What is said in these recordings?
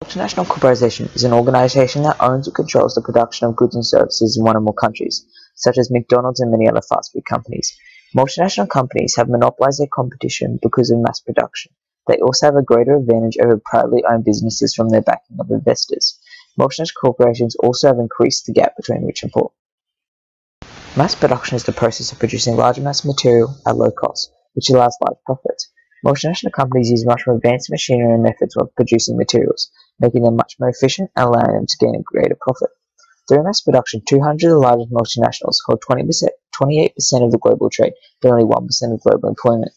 Multinational corporation is an organization that owns or controls the production of goods and services in one or more countries, such as McDonald's and many other fast food companies. Multinational companies have monopolized their competition because of mass production. They also have a greater advantage over privately owned businesses from their backing of investors. Multinational corporations also have increased the gap between rich and poor. Mass production is the process of producing large amounts of material at low cost, which allows large profits. Multinational companies use much more advanced machinery and methods of producing materials, making them much more efficient and allowing them to gain a greater profit. Through mass production, 200 of the largest multinationals hold 28% of the global trade, but only 1% of global employment.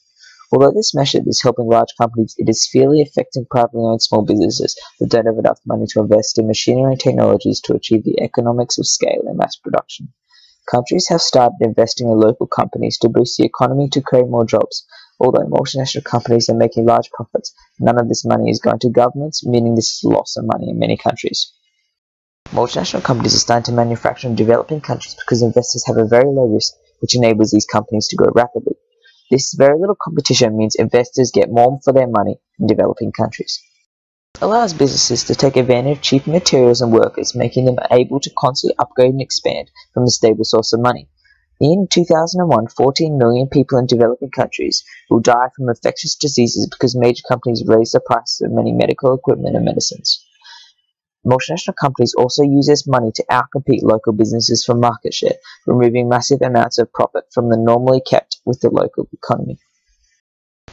Although this method is helping large companies, it is severely affecting privately owned small businesses that don't have enough money to invest in machinery and technologies to achieve the economics of scale in mass production. Countries have started investing in local companies to boost the economy to create more jobs. Although multinational companies are making large profits, none of this money is going to governments, meaning this is a loss of money in many countries. Multinational companies are starting to manufacture in developing countries because investors have a very low risk, which enables these companies to grow rapidly. This very little competition means investors get more for their money in developing countries. It allows businesses to take advantage of cheaper materials and workers, making them able to constantly upgrade and expand from a stable source of money. In 2001, 14 million people in developing countries will die from infectious diseases because major companies raise the prices of many medical equipment and medicines. Multinational companies also use this money to outcompete local businesses for market share, removing massive amounts of profit from the normally kept with the local economy.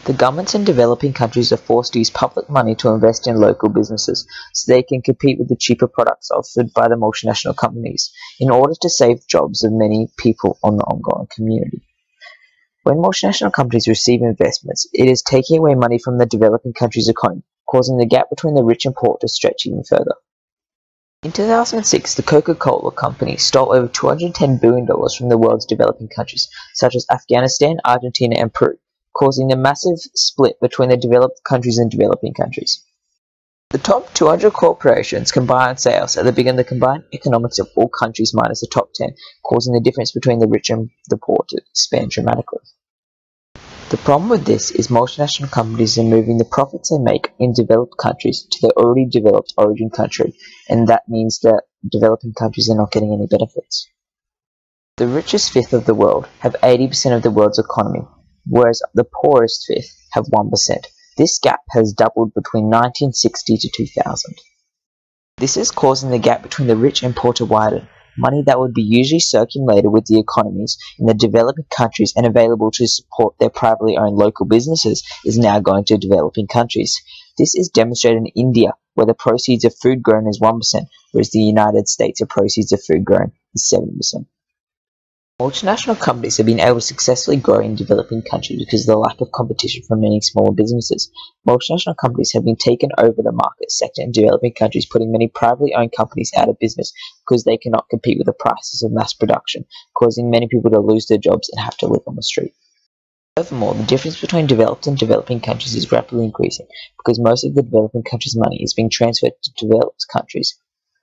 The governments in developing countries are forced to use public money to invest in local businesses so they can compete with the cheaper products offered by the multinational companies in order to save jobs of many people on the ongoing community. When multinational companies receive investments, it is taking away money from the developing countries' economy, causing the gap between the rich and poor to stretch even further. In 2006, the Coca-Cola Company stole over $210 billion from the world's developing countries, such as Afghanistan, Argentina, and Peru, causing a massive split between the developed countries and developing countries. The top 200 corporations combine sales at the beginning of the combined economics of all countries minus the top 10, causing the difference between the rich and the poor to expand dramatically. The problem with this is multinational companies are moving the profits they make in developed countries to their already developed origin country, and that means that developing countries are not getting any benefits. The richest fifth of the world have 80% of the world's economy, whereas the poorest fifth have 1%. This gap has doubled between 1960 to 2000. This is causing the gap between the rich and poor to widen. Money that would be usually circulated with the economies in the developing countries and available to support their privately owned local businesses is now going to developing countries. This is demonstrated in India, where the proceeds of food grown is 1%, whereas the United States, the proceeds of food grown is 7%. Multinational companies have been able to successfully grow in developing countries because of the lack of competition from many smaller businesses. Multinational companies have been taken over the market sector in developing countries, putting many privately owned companies out of business because they cannot compete with the prices of mass production, causing many people to lose their jobs and have to live on the street. Furthermore, the difference between developed and developing countries is rapidly increasing because most of the developing countries' money is being transferred to developed countries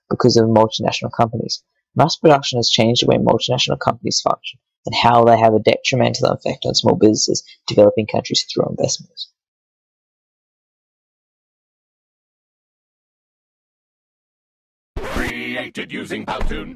because of multinational companies. Mass production has changed the way multinational companies function and how they have a detrimental effect on small businesses in developing countries through investments. Created using Powtoon.